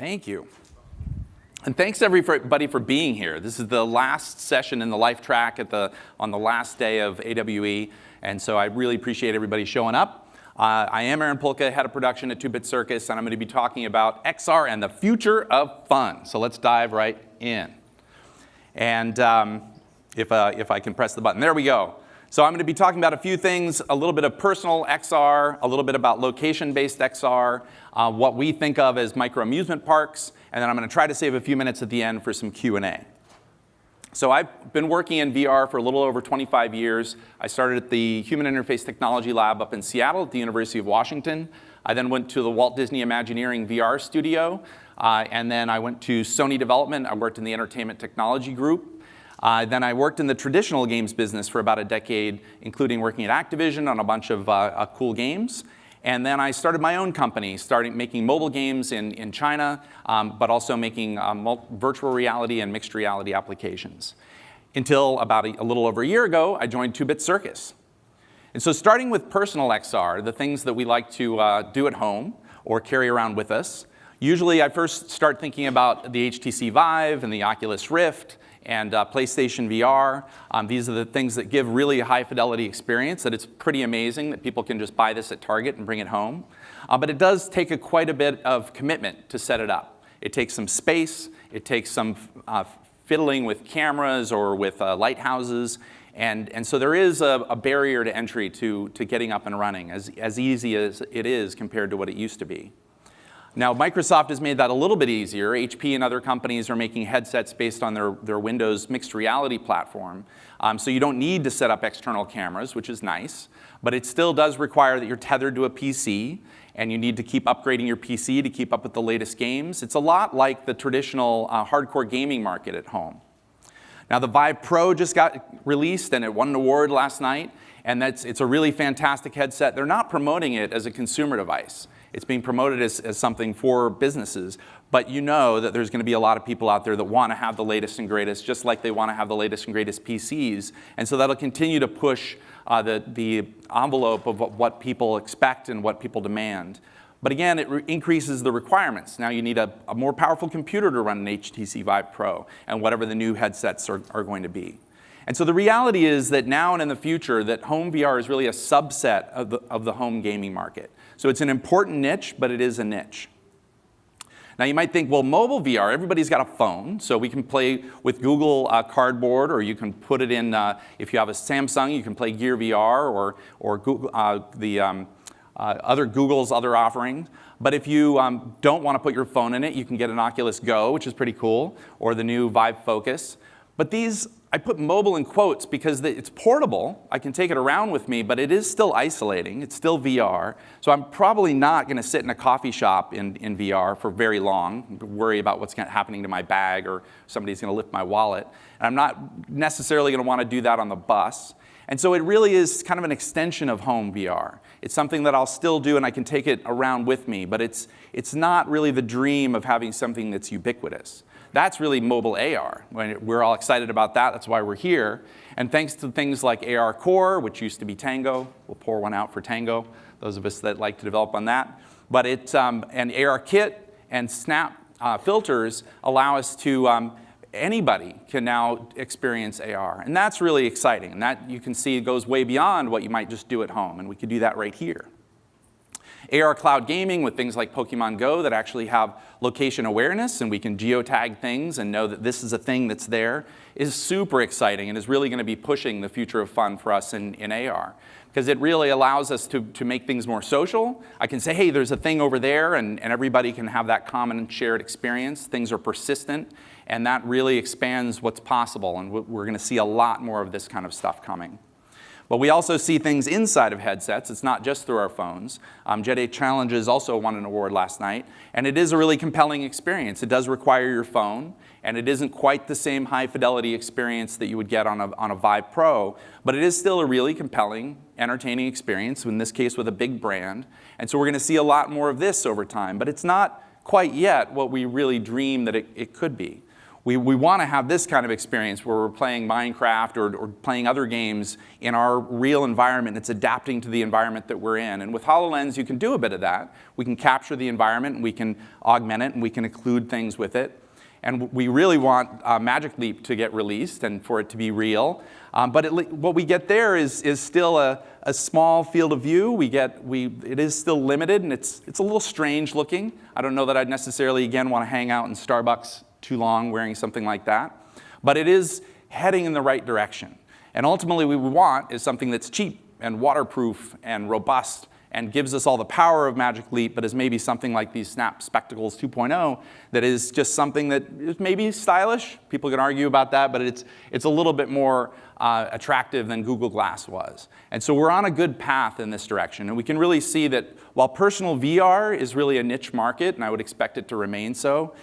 Thank you. And thanks everybody for being here. This is the last session in the life track on the last day of AWE, and so I really appreciate everybody showing up. I am Aaron Pulkka, head of production at Two Bit Circus, and I'm going to be talking about XR and the future of fun. So let's dive right in. And if I can press the button, there we go. So I'm going to be talking about a few things, a little bit of personal XR, a little bit about location-based XR, what we think of as micro-amusement parks, and then I'm going to try to save a few minutes at the end for some Q&A. So I've been working in VR for a little over 25 years. I started at the Human Interface Technology Lab up in Seattle at the University of Washington. I then went to the Walt Disney Imagineering VR studio, and then I went to Sony Development. I worked in the Entertainment Technology Group. Then I worked in the traditional games business for about a decade, including working at Activision on a bunch of cool games. And then I started my own company, starting making mobile games in China, but also making virtual reality and mixed reality applications. Until about a little over a year ago, I joined Two Bit Circus. And so starting with personal XR, the things that we like to do at home or carry around with us, usually I first start thinking about the HTC Vive and the Oculus Rift, and PlayStation VR. These are the things that give really a high fidelity experience, that it's pretty amazing that people can just buy this at Target and bring it home. But it does take quite a bit of commitment to set it up. It takes some space, it takes some fiddling with cameras or with lighthouses, and so there is a barrier to entry to getting up and running, as easy as it is compared to what it used to be. Now, Microsoft has made that a little bit easier. HP and other companies are making headsets based on their Windows mixed reality platform. So you don't need to set up external cameras, which is nice. But it still does require that you're tethered to a PC, and you need to keep upgrading your PC to keep up with the latest games. It's a lot like the traditional hardcore gaming market at home. Now, the Vive Pro just got released, and it won an award last night. And it's a really fantastic headset. They're not promoting it as a consumer device. It's being promoted as something for businesses, but you know that there's going to be a lot of people out there that want to have the latest and greatest, just like they want to have the latest and greatest PCs, and so that'll continue to push the envelope of what people expect and what people demand. But again, it increases the requirements. Now you need a more powerful computer to run an HTC Vive Pro and whatever the new headsets are going to be. And so the reality is that now and in the future, that home VR is really a subset of the home gaming market. So it's an important niche, but it is a niche. Now you might think, well, mobile VR, everybody's got a phone, so we can play with Google Cardboard, or you can put it in, if you have a Samsung, you can play Gear VR or Google, Google's other offerings. But if you don't want to put your phone in it, you can get an Oculus Go, which is pretty cool, or the new Vive Focus. But these, I put mobile in quotes because it's portable. I can take it around with me, but it is still isolating. It's still VR. So I'm probably not going to sit in a coffee shop in VR for very long, worry about what's happening to my bag or somebody's going to lift my wallet. And I'm not necessarily going to want to do that on the bus. And so it really is kind of an extension of home VR. It's something that I'll still do and I can take it around with me, but it's not really the dream of having something that's ubiquitous. That's really mobile AR. We're all excited about that. That's why we're here. And thanks to things like AR Core, which used to be Tango. We'll pour one out for Tango, those of us that like to develop on that. But and AR Kit and Snap filters allow us to, anybody can now experience AR. And that's really exciting. And that, you can see, goes way beyond what you might just do at home. And we could do that right here. AR cloud gaming with things like Pokemon Go that actually have location awareness, and we can geotag things and know that this is a thing that's there, is super exciting and is really going to be pushing the future of fun for us in AR. Because it really allows us to make things more social. I can say, hey, there's a thing over there, and everybody can have that common and shared experience. Things are persistent, and that really expands what's possible, and we're going to see a lot more of this kind of stuff coming. But we also see things inside of headsets. It's not just through our phones. Jet A Challenges also won an award last night. And it is a really compelling experience. It does require your phone. And it isn't quite the same high fidelity experience that you would get on a Vive Pro. But it is still a really compelling, entertaining experience, in this case with a big brand. And so we're going to see a lot more of this over time. But it's not quite yet what we really dream that it could be. We want to have this kind of experience where we're playing Minecraft or playing other games in our real environment. It's adapting to the environment that we're in. And with HoloLens, you can do a bit of that. We can capture the environment, and we can augment it, and we can include things with it. And we really want Magic Leap to get released and for it to be real. But what we get there is still a small field of view. It is still limited, and it's a little strange looking. I don't know that I'd necessarily, again, want to hang out in Starbucks too long wearing something like that. But it is heading in the right direction. And ultimately, what we want is something that's cheap and waterproof and robust and gives us all the power of Magic Leap, but is maybe something like these Snap Spectacles 2.0 that is just something that is maybe stylish. People can argue about that, but it's a little bit more attractive than Google Glass was. And so we're on a good path in this direction. And we can really see that while personal VR is really a niche market, and I would expect it to remain so,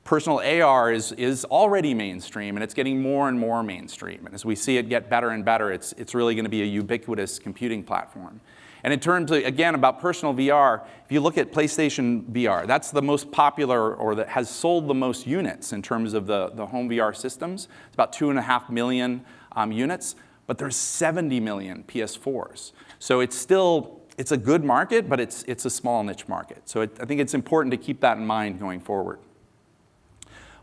personal AR is already mainstream, and it's getting more and more mainstream. And as we see it get better and better, it's really going to be a ubiquitous computing platform. And in terms of, again, about personal VR, if you look at PlayStation VR, that's the most popular or that has sold the most units in terms of the home VR systems. It's about 2.5 million units, but there's 70 million PS4s. So it's a good market, but it's a small niche market. So I think it's important to keep that in mind going forward.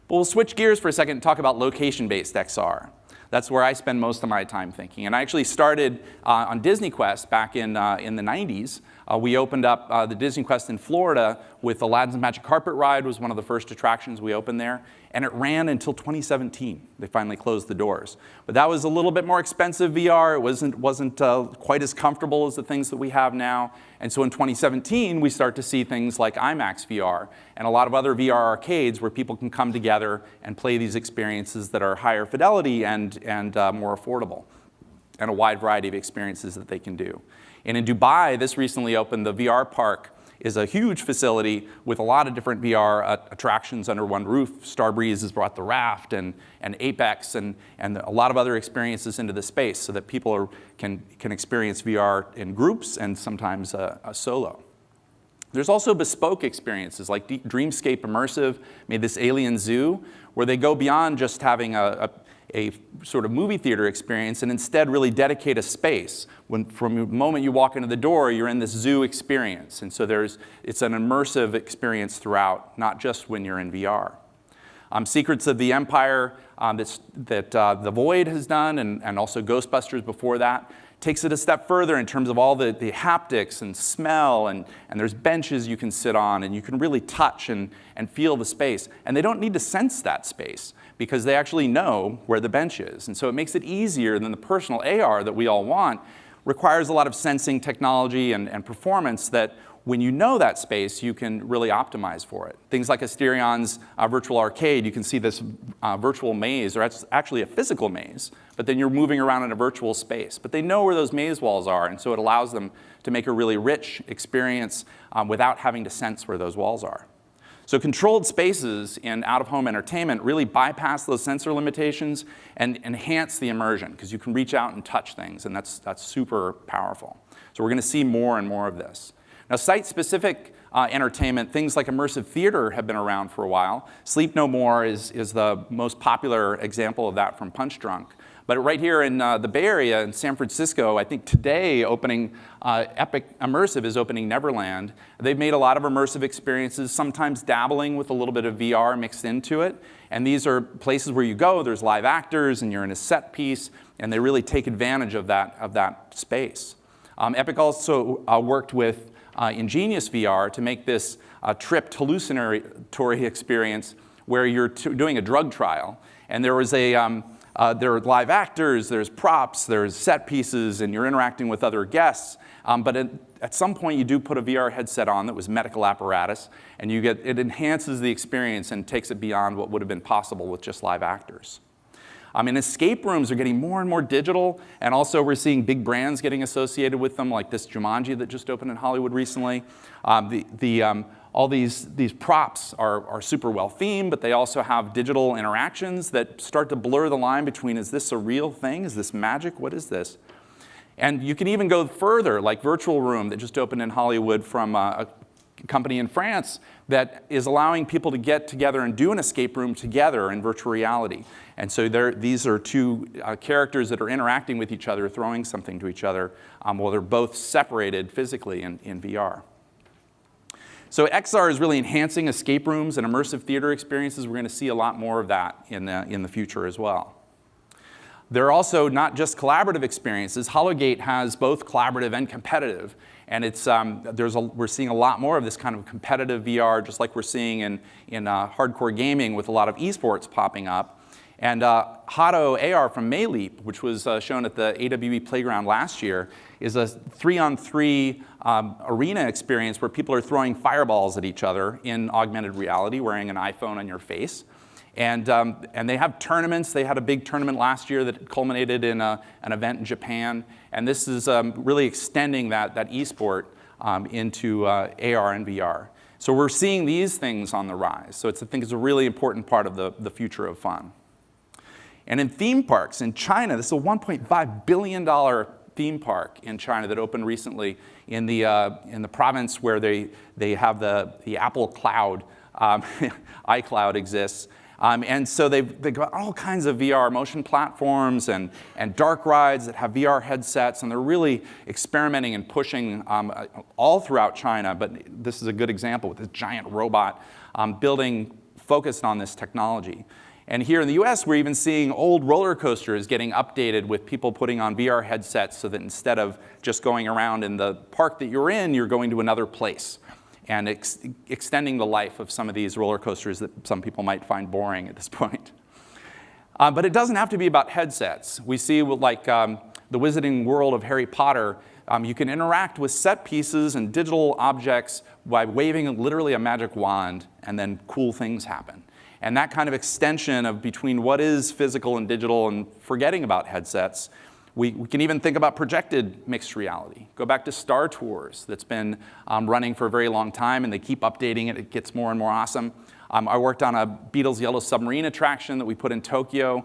But we'll switch gears for a second and talk about location-based XR. That's where I spend most of my time thinking. And I actually started on Disney Quest back in the 90s. We opened up the Disney Quest in Florida with Aladdin's Magic Carpet Ride was one of the first attractions we opened there. And it ran until 2017. They finally closed the doors. But that was a little bit more expensive VR. It wasn't quite as comfortable as the things that we have now. And so in 2017, we start to see things like IMAX VR and a lot of other VR arcades where people can come together and play these experiences that are higher fidelity and more affordable, and a wide variety of experiences that they can do. And in Dubai, this recently opened, the VR Park is a huge facility with a lot of different VR attractions under one roof. Starbreeze has brought the raft and Apex and a lot of other experiences into the space so that people can experience VR in groups and sometimes a solo. There's also bespoke experiences like Dreamscape Immersive made this alien zoo where they go beyond just having a sort of movie theater experience and instead really dedicate a space. From the moment you walk into the door, you're in this zoo experience. And so it's an immersive experience throughout, not just when you're in VR. Secrets of the Empire that The Void has done, and also Ghostbusters before that, takes it a step further in terms of all the haptics and smell, and there's benches you can sit on, and you can really touch and feel the space. And they don't need to sense that space, because they actually know where the bench is. And so it makes it easier than the personal AR that we all want. Requires a lot of sensing technology and performance that when you know that space, you can really optimize for it. Things like Asterion's virtual arcade, you can see this virtual maze, or it's actually a physical maze, but then you're moving around in a virtual space. But they know where those maze walls are, and so it allows them to make a really rich experience without having to sense where those walls are. So controlled spaces in out-of-home entertainment really bypass those sensor limitations and enhance the immersion, because you can reach out and touch things, and that's super powerful. So we're going to see more and more of this. Now, site-specific entertainment, things like immersive theater have been around for a while. Sleep No More is the most popular example of that from Punch Drunk. But right here in the Bay Area in San Francisco, I think today opening Epic Immersive is opening Neverland. They've made a lot of immersive experiences, sometimes dabbling with a little bit of VR mixed into it. And these are places where you go, there's live actors, and you're in a set piece, and they really take advantage of that space. Epic also worked with Ingenious VR to make this tripped hallucinatory experience where you're doing a drug trial. And there was there are live actors, there's props, there's set pieces, and you're interacting with other guests. But at some point, you do put a VR headset on that was medical apparatus, and it enhances the experience and takes it beyond what would have been possible with just live actors. And escape rooms are getting more and more digital, and also we're seeing big brands getting associated with them, like this Jumanji that just opened in Hollywood recently. All these props are super well themed, but they also have digital interactions that start to blur the line between, is this a real thing? Is this magic? What is this? And you can even go further, like Virtual Room that just opened in Hollywood from company in France that is allowing people to get together and do an escape room together in virtual reality. And so these are two characters that are interacting with each other, throwing something to each other, while they're both separated physically in VR. So XR is really enhancing escape rooms and immersive theater experiences. We're going to see a lot more of that in the future as well. There are also not just collaborative experiences. Hologate has both collaborative and competitive. And it's, we're seeing a lot more of this kind of competitive VR, just like we're seeing in hardcore gaming with a lot of esports popping up. And Hato AR from Mayleap, which was shown at the AWE Playground last year, is a 3-on-3 arena experience where people are throwing fireballs at each other in augmented reality, wearing an iPhone on your face. And they have tournaments. They had a big tournament last year that culminated in an event in Japan. And this is really extending that esport into AR and VR. So we're seeing these things on the rise. So I think it's a really important part of the future of fun. And in theme parks in China, this is a $1.5 billion theme park in China that opened recently in the province where they have the Apple Cloud, iCloud exists. And so they've got all kinds of VR motion platforms and dark rides that have VR headsets, and they're really experimenting and pushing all throughout China. But this is a good example with this giant robot building focused on this technology. And here in the US, we're even seeing old roller coasters getting updated with people putting on VR headsets so that instead of just going around in the park that you're in, you're going to another place, and extending the life of some of these roller coasters that some people might find boring at this point. But it doesn't have to be about headsets. We see, like the Wizarding World of Harry Potter, you can interact with set pieces and digital objects by waving literally a magic wand, and then cool things happen. And that kind of extension of between what is physical and digital, and forgetting about headsets, we can even think about projected mixed reality. Go back to Star Tours, that's been running for a very long time, and they keep updating it. It gets more and more awesome. I worked on a Beatles Yellow Submarine attraction that we put in Tokyo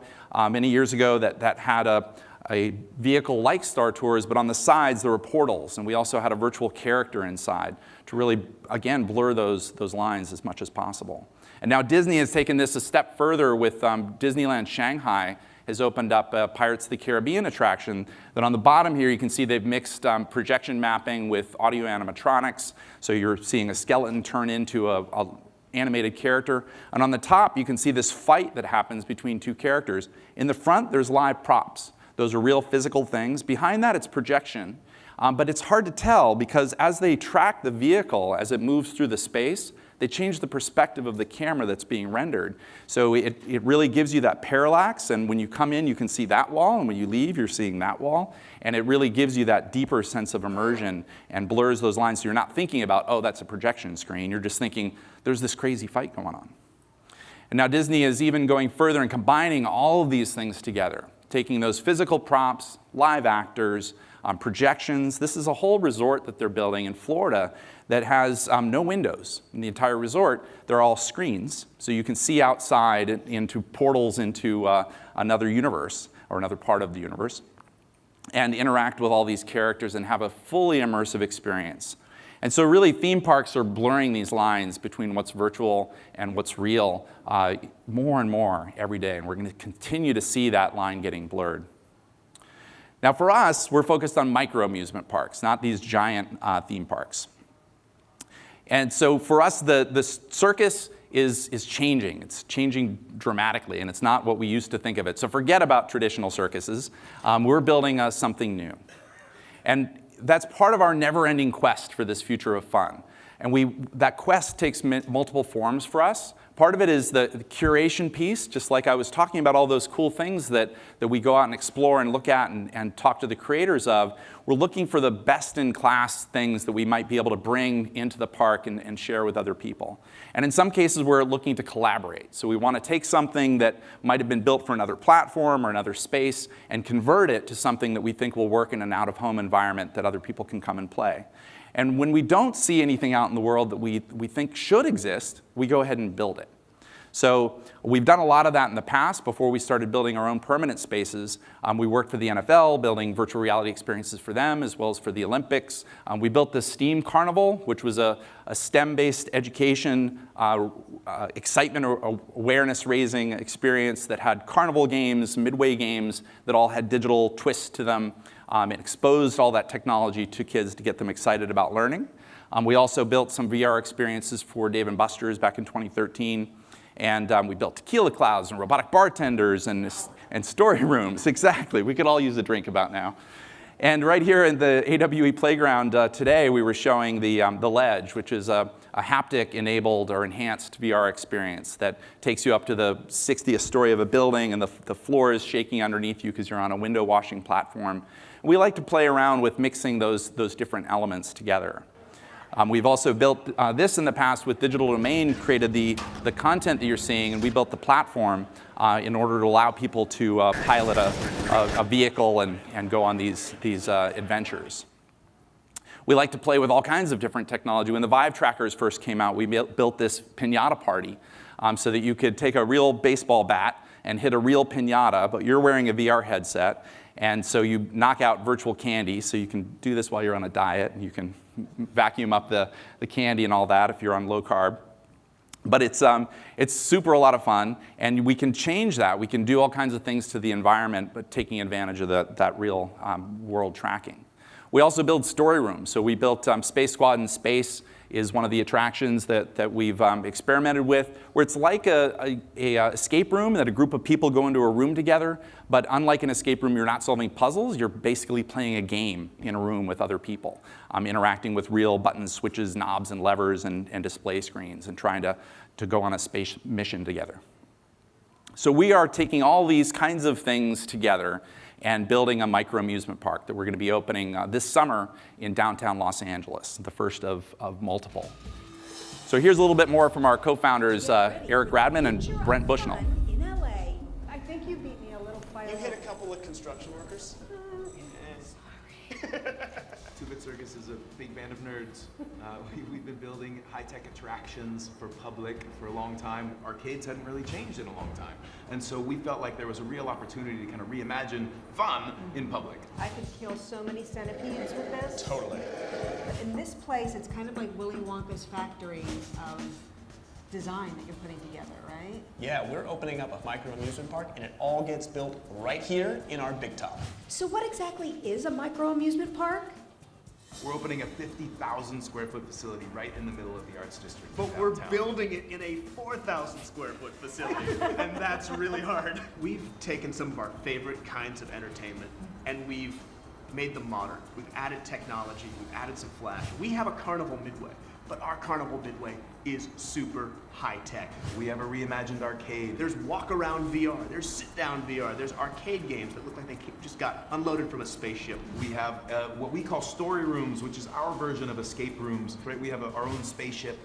many years ago that had a vehicle like Star Tours, but on the sides there were portals, and we also had a virtual character inside to really, again, blur those lines as much as possible. And now Disney has taken this a step further with Disneyland Shanghai has opened up a Pirates of the Caribbean attraction that on the bottom here you can see they've mixed projection mapping with audio animatronics. So you're seeing a skeleton turn into an animated character. And on the top you can see this fight that happens between two characters. In the front there's live props. Those are real physical things. Behind that it's projection. But it's hard to tell because as they track the vehicle as it moves through the space, they change the perspective of the camera that's being rendered. So it really gives you that parallax, and when you come in, you can see that wall, and when you leave, you're seeing that wall. And it really gives you that deeper sense of immersion and blurs those lines so you're not thinking about, oh, that's a projection screen. You're just thinking, there's this crazy fight going on. And now Disney is even going further and combining all of these things together, taking those physical props, live actors, projections. This is a whole resort that they're building in Florida that has no windows. In the entire resort, they're all screens. So you can see outside into portals into another universe, or another part of the universe, and interact with all these characters and have a fully immersive experience. And so really, theme parks are blurring these lines between what's virtual and what's real more and more every day. And we're going to continue to see that line getting blurred. Now for us, we're focused on micro-amusement parks, not these giant theme parks. And so for us, the circus is changing. It's changing dramatically, and it's not what we used to think of it. So forget about traditional circuses. We're building something new. And that's part of our never-ending quest for this future of fun. And that quest takes multiple forms for us. Part of it is the curation piece, just like I was talking about all those cool things that we go out and explore and look at and talk to the creators of. We're looking for the best-in-class things that we might be able to bring into the park and share with other people. And in some cases, we're looking to collaborate. So we want to take something that might have been built for another platform or another space and convert it to something that we think will work in an out-of-home environment that other people can come and play. And when we don't see anything out in the world that we think should exist, we go ahead and build it. So we've done a lot of that in the past before we started building our own permanent spaces. We worked for the NFL, building virtual reality experiences for them, as well as for the Olympics. We built the STEAM Carnival, which was a STEM-based education, excitement or awareness-raising experience that had carnival games, midway games that all had digital twists to them. It exposed all that technology to kids to get them excited about learning. We also built some VR experiences for Dave & Buster's back in 2013. And we built tequila clouds and robotic bartenders and story rooms. Exactly, we could all use a drink about now. And right here in the AWE playground today, we were showing the Ledge, which is a haptic-enabled or enhanced VR experience that takes you up to the 60th story of a building, and the floor is shaking underneath you because you're on a window washing platform. We like to play around with mixing those different elements together. We've also built this in the past with Digital Domain, created the content that you're seeing, and we built the platform in order to allow people to pilot a vehicle and go on these adventures. We like to play with all kinds of different technology. When the Vive trackers first came out, we built this piñata party so that you could take a real baseball bat and hit a real piñata, but you're wearing a VR headset, and so you knock out virtual candy, so you can do this while you're on a diet, and you can vacuum up the candy and all that if you're on low carb. But it's super a lot of fun, and we can change that. We can do all kinds of things to the environment, but taking advantage of that real world tracking. We also build story rooms. So we built Space Squad in Space is one of the attractions that we've experimented with, where it's like a escape room that a group of people go into a room together, but unlike an escape room, you're not solving puzzles, you're basically playing a game in a room with other people, interacting with real buttons, switches, knobs, and levers, and display screens, and trying to go on a space mission together. So we are taking all these kinds of things together and building a micro-amusement park that we're going to be opening this summer in downtown Los Angeles, the first of multiple. So here's a little bit more from our co-founders, Eric Radman and Brent Bushnell. In LA, I think you beat me a little fight. You hit a couple of construction workers. Two Bit Circus is a big band of nerds. We've been building high-tech attractions for public for a long time. Arcades hadn't really changed in a long time. And so we felt like there was a real opportunity to kind of reimagine fun in public. I could kill so many centipedes with this. Totally. In this place, it's kind of like Willy Wonka's factory of design that you're putting together, right? Yeah, we're opening up a micro-amusement park, and it all gets built right here in our big top. So what exactly is a micro-amusement park? We're opening a 50,000 square foot facility right in the middle of the Arts District. But we're building it in a 4,000 square foot facility, and that's really hard. We've taken some of our favorite kinds of entertainment, and we've made them modern. We've added technology, we've added some flash. We have a Carnival Midway, but our Carnival Midway is super high-tech. We have a reimagined arcade. There's walk-around VR, there's sit-down VR, there's arcade games that look like they just got unloaded from a spaceship. We have what we call story rooms, which is our version of escape rooms. Right? We have our own spaceship.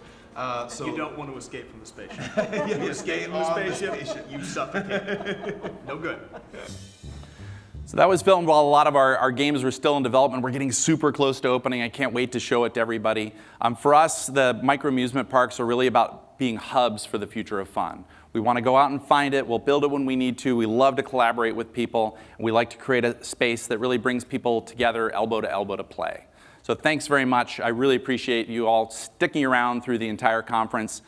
So You don't want to escape from the spaceship. You escape from the spaceship, you suffocate. No good. So that was filmed while a lot of our games were still in development. We're getting super close to opening. I can't wait to show it to everybody. For us, the micro-amusement parks are really about being hubs for the future of fun. We want to go out and find it. We'll build it when we need to. We love to collaborate with people. And we like to create a space that really brings people together elbow to play. So thanks very much. I really appreciate you all sticking around through the entire conference.